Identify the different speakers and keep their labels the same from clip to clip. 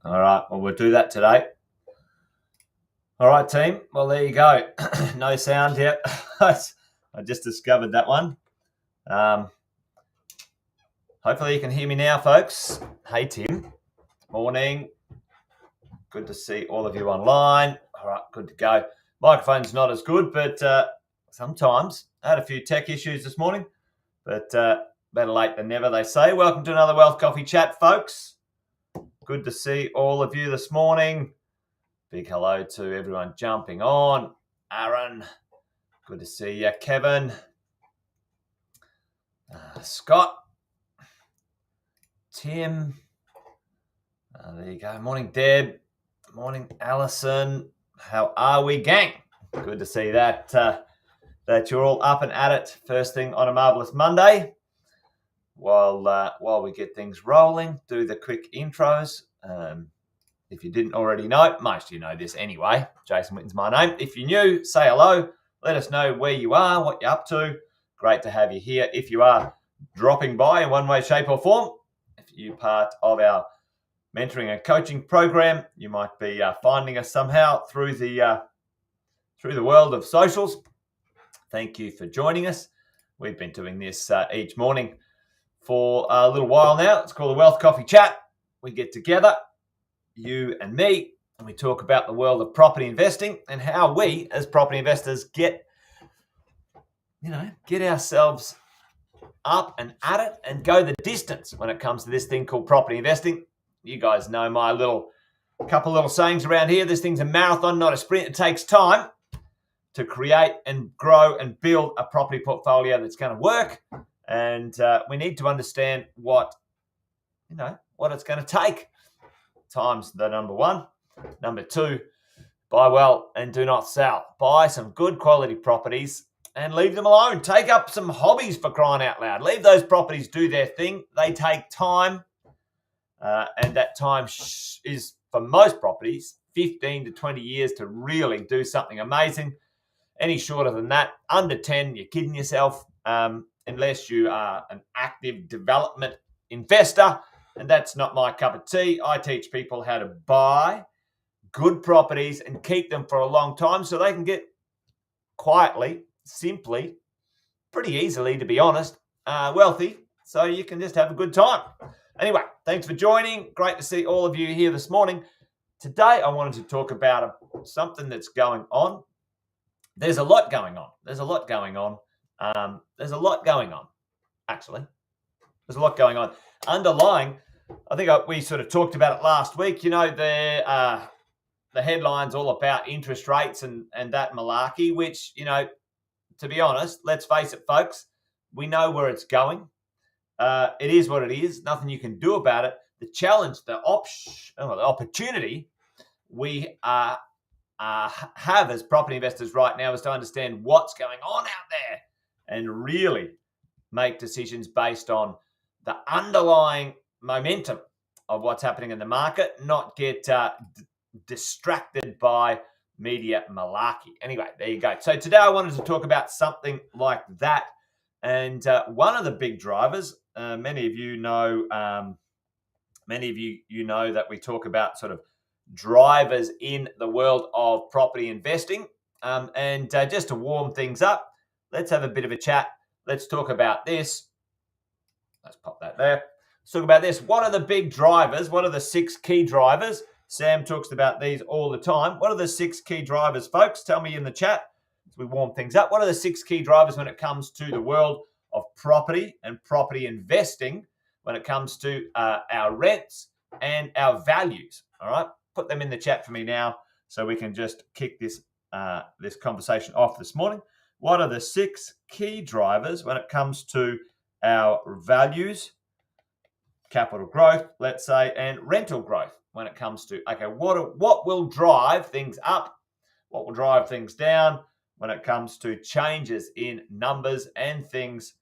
Speaker 1: All right, well, we'll do that today. All right, team. Well, there you go. No sound yet. I just discovered that one. Hopefully you can hear me now, folks. Hey, Tim. Morning. Good to see all of you online. All right, good to go. Microphone's not as good, but sometimes I had a few tech issues this morning, but better late than never, they say. Welcome to another Wealth Coffee Chat, folks. Good to see all of you this morning. Big hello to everyone jumping on. Aaron, good to see you. Kevin, Scott, Tim. There you go. Morning, Deb. Morning, Alison. How are we, gang? Good to see that that you're all up and at it first thing on a marvelous Monday. While we get things rolling, do the quick intros. If you didn't already know, most of you know this anyway. Jason Witten's my name. If you're new, say hello. Let us know where you are, what you're up to. Great to have you here. If you are dropping by in one way, shape or form, if you're part of our mentoring and coaching program, you might be finding us somehow through the world of socials. Thank you for joining us. We've been doing this each morning for a little while now. It's called the Wealth Coffee Chat. We get together, you and me, and we talk about the world of property investing and how we as property investors get ourselves up and at it and go the distance when it comes to this thing called property investing. You guys know my couple little sayings around here. This thing's a marathon, not a sprint. It takes time to create and grow and build a property portfolio that's going to work. And we need to understand what it's going to take. Time's the number one. Number two, buy well and do not sell. Buy some good quality properties and leave them alone. Take up some hobbies, for crying out loud. Leave those properties do their thing. They take time. And that time is, for most properties, 15 to 20 years to really do something amazing. Any shorter than that, under 10, you're kidding yourself, unless you are an active development investor. And that's not my cup of tea. I teach people how to buy good properties and keep them for a long time so they can get quietly, simply, pretty easily, to be honest, wealthy, so you can just have a good time. Anyway, thanks for joining. Great to see all of you here this morning. Today, I wanted to talk about something that's going on. There's a lot going on. Actually. There's a lot going on. Underlying, I think we sort of talked about it last week. The headline's all about interest rates and that malarkey, which, to be honest, let's face it, folks, we know where it's going. It is what it is. Nothing you can do about it. The challenge, the opportunity we have as property investors right now is to understand what's going on out there and really make decisions based on the underlying momentum of what's happening in the market, not get distracted by media malarkey. Anyway, there you go. So today I wanted to talk about something like that. And one of the big drivers, many of you know that we talk about sort of drivers in the world of property investing. And just to warm things up, let's have a bit of a chat. Let's talk about this. Let's pop that there. Let's talk about this. What are the big drivers? What are the 6 key drivers? Sam talks about these all the time. What are the 6 key drivers, folks? Tell me in the chat as we warm things up. What are the 6 key drivers when it comes to the world of property and property investing, when it comes to our rents and our values? All right, put them in the chat for me now so we can just kick this this conversation off this morning. What are the 6 key drivers when it comes to our values, capital growth, let's say, and rental growth when it comes to, okay, what will drive things up, what will drive things down when it comes to changes in numbers and things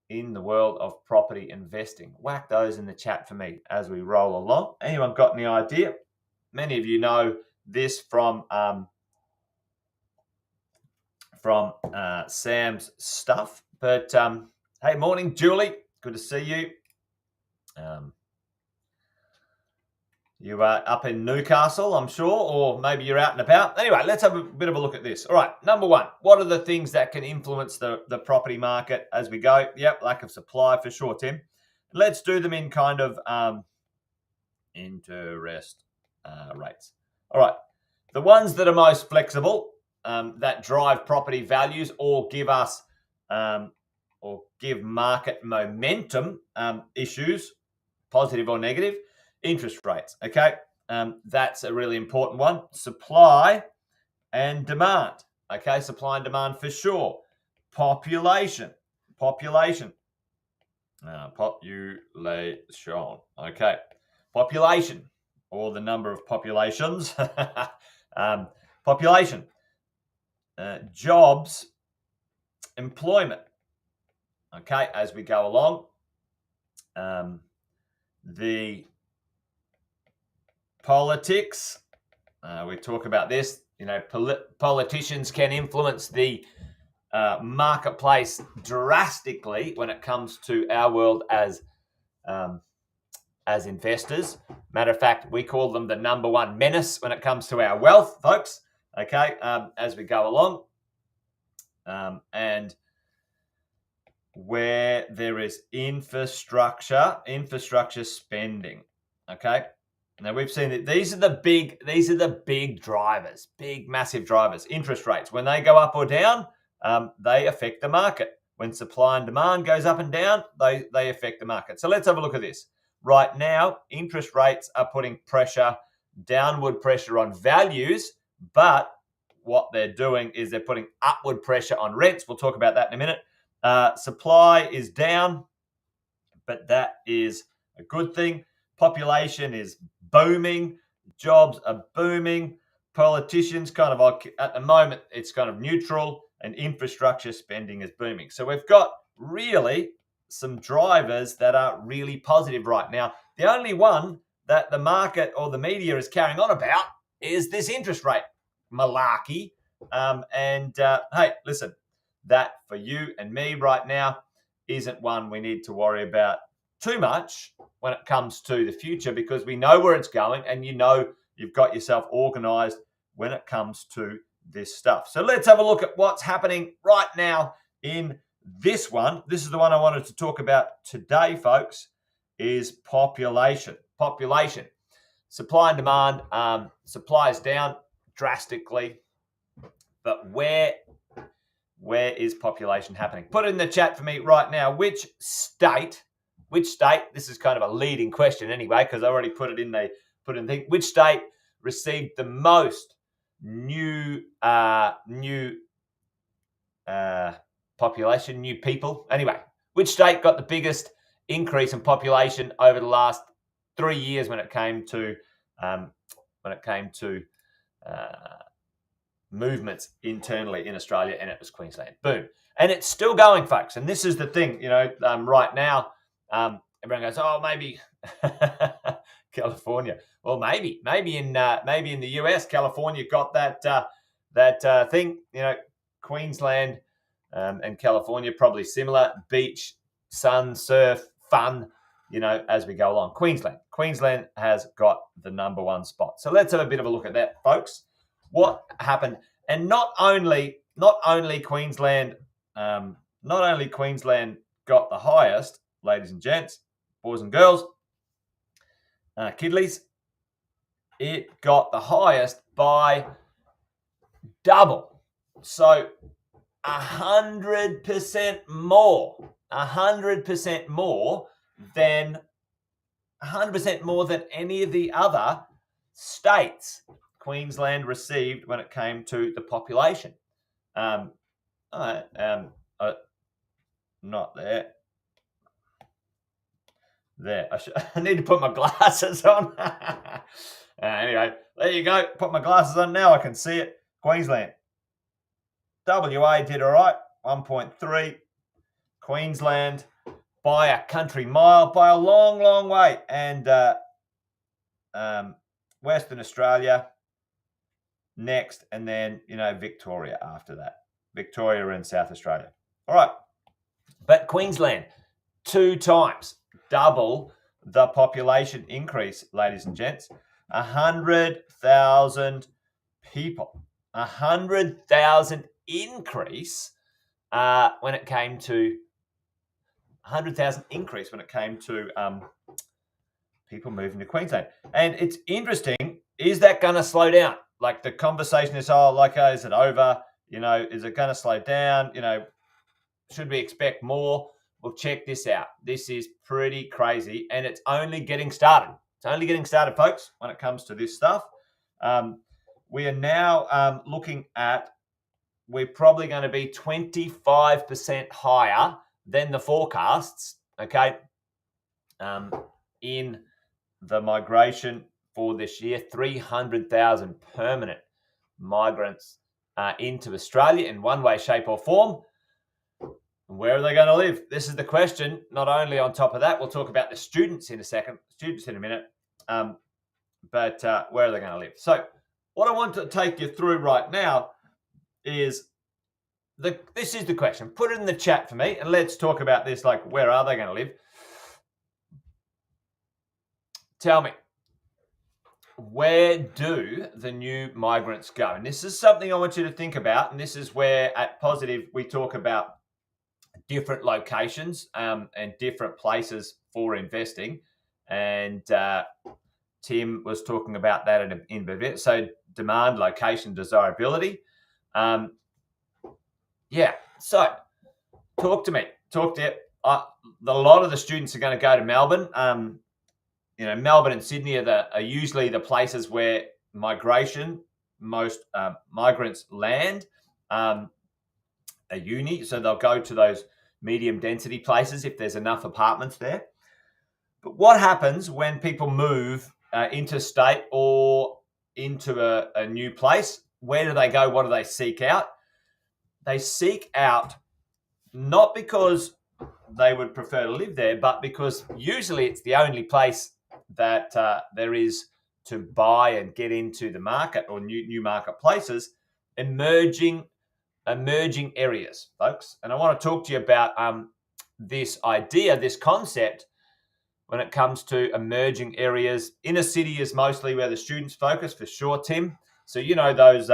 Speaker 1: in the world of property investing? Whack those in the chat for me as we roll along. Anyone got any idea? Many of you know this from Sam's stuff, but hey, morning, Julie. Good to see you. You are up in Newcastle, I'm sure, or maybe you're out and about. Anyway, let's have a bit of a look at this. All right, number 1, what are the things that can influence the property market as we go? Yep, lack of supply for sure, Tim. Let's do them in kind of interest rates. All right, the ones that are most flexible, that drive property values or give us or give market momentum issues, positive or negative. Interest rates, okay? That's a really important one. Supply and demand, okay? Supply and demand for sure. Population, okay? Population, or the number of populations. Population, jobs, employment, okay, as we go along. The politics, we talk about this, you know, politicians can influence the marketplace drastically when it comes to our world as investors. Matter of fact, we call them the number 1 menace when it comes to our wealth, folks, okay, as we go along. And where there is infrastructure spending, okay? Now we've seen that these are the big drivers, big massive drivers. Interest rates, when they go up or down, they affect the market. When supply and demand goes up and down, they affect the market. So let's have a look at this. Right now, interest rates are putting downward pressure on values, but what they're doing is they're putting upward pressure on rents. We'll talk about that in a minute. Supply is down, but that is a good thing. Population is booming, jobs are booming, politicians kind of, at the moment, it's kind of neutral, and infrastructure spending is booming. So we've got really some drivers that are really positive right now. The only one that the market or the media is carrying on about is this interest rate malarkey. Hey, listen, that for you and me right now isn't one we need to worry about too much when it comes to the future, because we know where it's going, and you know you've got yourself organized when it comes to this stuff. So let's have a look at what's happening right now in this one. This is the one I wanted to talk about today, folks, is population. Supply and demand. Supply is down drastically, but where is population happening? Put it in the chat for me right now. Which state, this is kind of a leading question anyway, because I already put it in the thing. Which state received the most new population, new people? Anyway, which state got the biggest increase in population over the last 3 years when it came to movements internally in Australia? And it was Queensland. Boom. And it's still going, folks. And this is the thing, right now, everyone goes, oh, maybe California. Well, maybe in the US, California got that thing. Queensland and California probably similar. Beach, sun, surf, fun. as we go along. Queensland has got the number one spot. So let's have a bit of a look at that, folks. What happened? And not only Queensland, got the highest, ladies and gents, boys and girls, kiddies, it got the highest by double. So 100% more. 100% more than 100% more than any of the other states Queensland received when it came to the population. Not there. There. I need to put my glasses on. Anyway, there you go. Put my glasses on now. I can see it. Queensland. WA did all right. 1.3. Queensland by a country mile, by a long, long way. And Western Australia next, and then, Victoria after that. Victoria and South Australia. All right. But Queensland, 2 times, double the population increase, ladies and gents. 100,000 people. 100,000 increase when it came to 100,000 increase when it came to people moving to Queensland. And it's interesting, is that going to slow down? Like the conversation is, is it over? Is it going to slow down? Should we expect more? Well, check this out. This is pretty crazy, and it's only getting started. It's only getting started, folks, when it comes to this stuff. We are now looking at, we're probably going to be 25% higher than the forecasts, okay, in the migration for this year. 300,000 permanent migrants into Australia in one way, shape or form. Where are they going to live? This is the question. Not only on top of that, we'll talk about the students in a minute, but where are they going to live? So what I want to take you through right now is this is the question. Put it in the chat for me, and let's talk about this, like where are they going to live? Tell me, where do the new migrants go? And this is something I want you to think about, and this is where at Positive we talk about different locations and different places for investing. And Tim was talking about that in a bit. So demand, location, desirability. So talk to me. A lot of the students are going to go to Melbourne. Melbourne and Sydney are usually the places where most migrants land. A uni, so they'll go to those medium density places if there's enough apartments there. But what happens when people move interstate or into a new place? Where do they go? What do they seek out? They seek out not because they would prefer to live there, but because usually it's the only place that there is to buy and get into the market or new marketplaces, emerging areas, folks. And I want to talk to you about this idea, this concept, when it comes to emerging areas. Inner city is mostly where the students focus, for sure, Tim. So those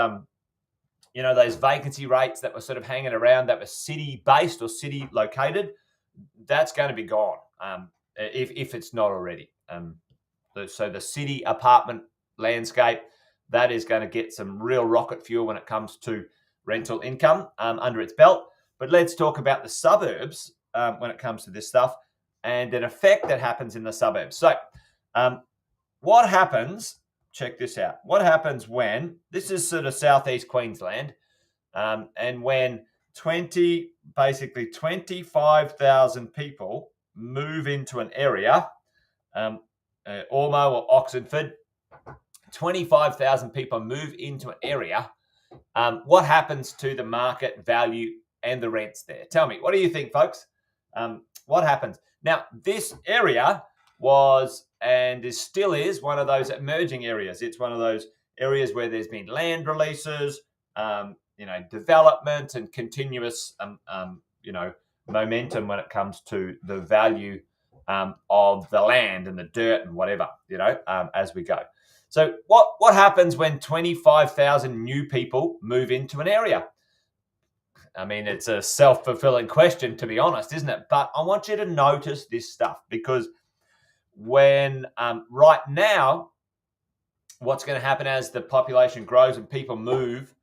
Speaker 1: vacancy rates that were sort of hanging around that were city-based or city-located, that's going to be gone if it's not already. So the city apartment landscape, that is going to get some real rocket fuel when it comes to rental income under its belt. But let's talk about the suburbs when it comes to this stuff and an effect that happens in the suburbs. So what happens, check this out, what happens when, this is sort of South East Queensland, and when 25,000 people move into an area, Ormo or Oxenford, 25,000 people move into an area, what happens to the market value and the rents there? Tell me, what do you think, folks? What happens? Now, this area was and still is one of those emerging areas. It's one of those areas where there's been land releases, development and continuous, momentum when it comes to the value of the land and the dirt and whatever, as we go. So what happens when 25,000 new people move into an area? I mean, it's a self-fulfilling question, to be honest, isn't it? But I want you to notice this stuff, because when right now, what's going to happen as the population grows and people move,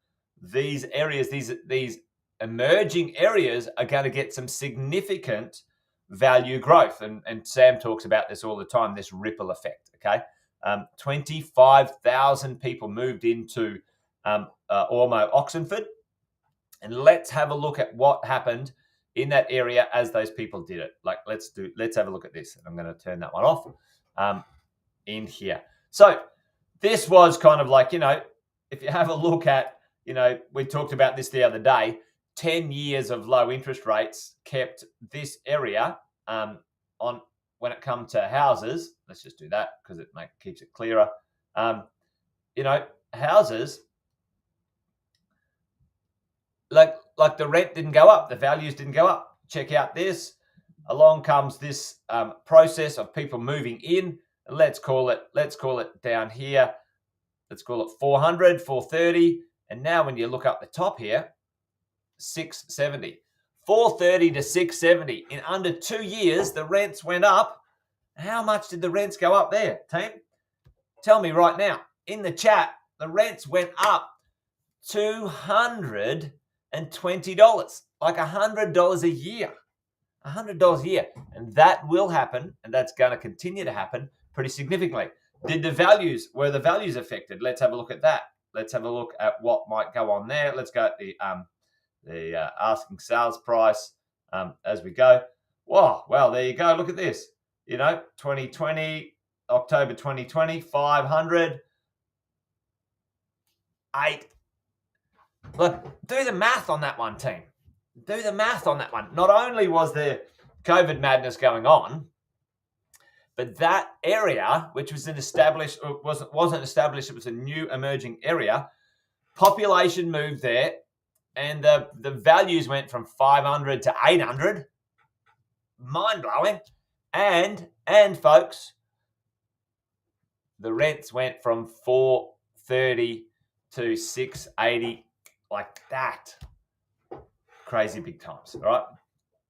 Speaker 1: these areas, these emerging areas are going to get some significant value growth. And Sam talks about this all the time, this ripple effect, okay? 25,000 people moved into Ormo, Oxenford. And let's have a look at what happened in that area as those people did it. Like, let's have a look at this. And I'm going to turn that one off in here. So this was kind of like, if you have a look at, we talked about this the other day, 10 years of low interest rates kept this area on when it comes to houses. Let's just do that because it keeps it clearer. Houses, like the rent didn't go up, the values didn't go up. Check out this. Along comes this process of people moving in. Let's call it down here. Let's call it 400, 430. And now when you look up the top here, 670. 430 to 670. In under 2 years, the rents went up. How much did the rents go up there, team? Tell me right now. In the chat, the rents went up $220, like $100 a year. $100 a year. And that will happen, and that's going to continue to happen pretty significantly. Were the values affected? Let's have a look at that. Let's have a look at what might go on there. Let's go at the asking sales price as we go. Whoa, well, there you go. Look at this. 2020, October 2020, 500, 8. Look, do the math on that one, team. Do the math on that one. Not only was there COVID madness going on, but that area, which wasn't established, it was a new emerging area. Population moved there, and the values went from 500 to 800. Mind blowing, and folks, the rents went from 430 to 680, like that. Crazy big times, all right?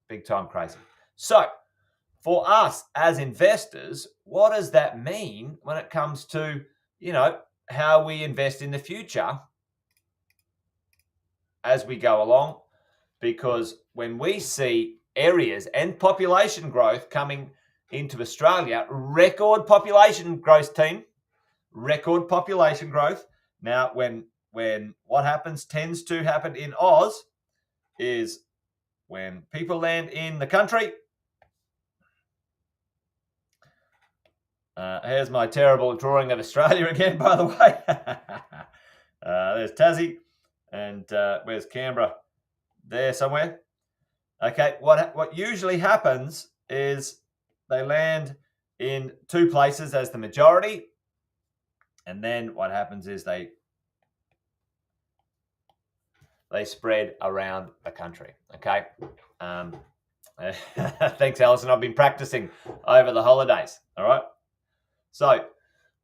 Speaker 1: Big time crazy. So, for us as investors, what does that mean when it comes to, how we invest in the future as we go along? Because when we see areas and population growth coming into Australia, record population growth, team, record population growth. Now, when what tends to happen in Oz is when people land in the country. Here's my terrible drawing of Australia again, by the way. There's Tassie, and where's Canberra? There somewhere. Okay, what usually happens is they land in two places as the majority, and then what happens is they spread around the country. Okay. Thanks, Alison. I've been practicing over the holidays. All right. So,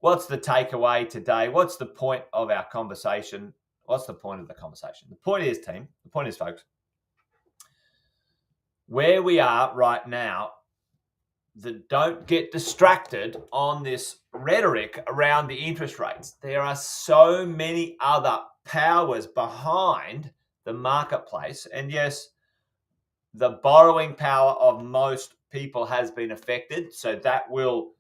Speaker 1: what's the takeaway today? What's the point of our conversation? What's the point of the conversation? The point is, team, folks, where we are right now, don't get distracted on this rhetoric around the interest rates. There are so many other powers behind the marketplace. And yes, the borrowing power of most people has been affected. So that will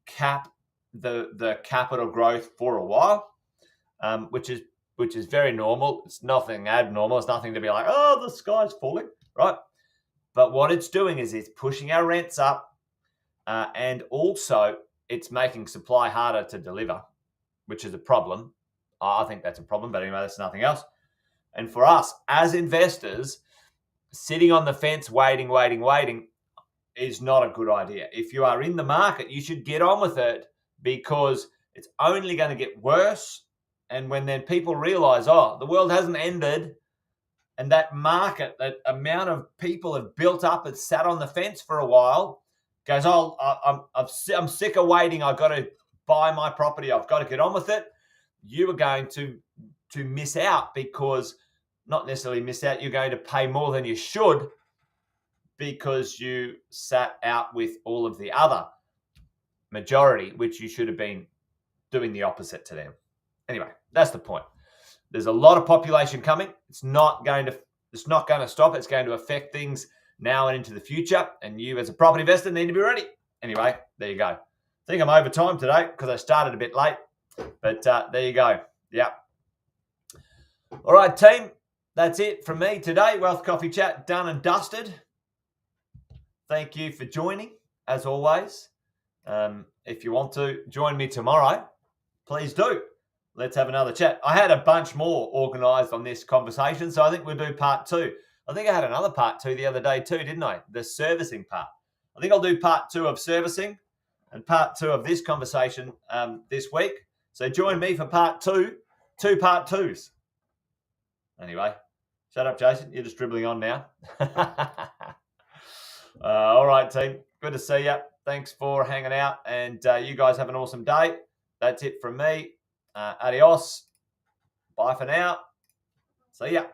Speaker 1: cap the capital growth for a while, which is very normal. It's nothing abnormal. It's nothing to be like, oh, the sky's falling, right? But what it's doing is it's pushing our rents up, and also it's making supply harder to deliver, which is a problem. I think that's a problem, but anyway, that's nothing else. And for us as investors, sitting on the fence, waiting is not a good idea. If you are in the market, you should get on with it, because it's only going to get worse. And when then people realize, the world hasn't ended, and that market, that amount of people have built up and sat on the fence for a while, Goes, oh, I'm sick of waiting. I've got to buy my property. I've got to get on with it. You are going to miss out, because not necessarily miss out. You're going to pay more than you should because you sat out with all of the other majority, which you should have been doing the opposite to them. Anyway, that's the point. There's a lot of population coming. It's not going to stop. It's going to affect things now and into the future. And you, as a property investor, need to be ready. Anyway, there you go. I think I'm over time today because I started a bit late. But there you go. Yeah. All right, team. That's it from me today. Wealth Coffee Chat done and dusted. Thank you for joining, as always. If you want to join me tomorrow, please do. Let's have another chat. I had a bunch more organised on this conversation, so I think we'll do part 2. I think I had another part 2 the other day too, didn't I? The servicing part. I think I'll do part 2 of servicing and part 2 of this conversation this week. So join me for part 2, 2 part 2s. Anyway, shut up, Jason. You're just dribbling on now. All right, team. Good to see you. Thanks for hanging out, and you guys have an awesome day. That's it from me. Adios. Bye for now. See ya.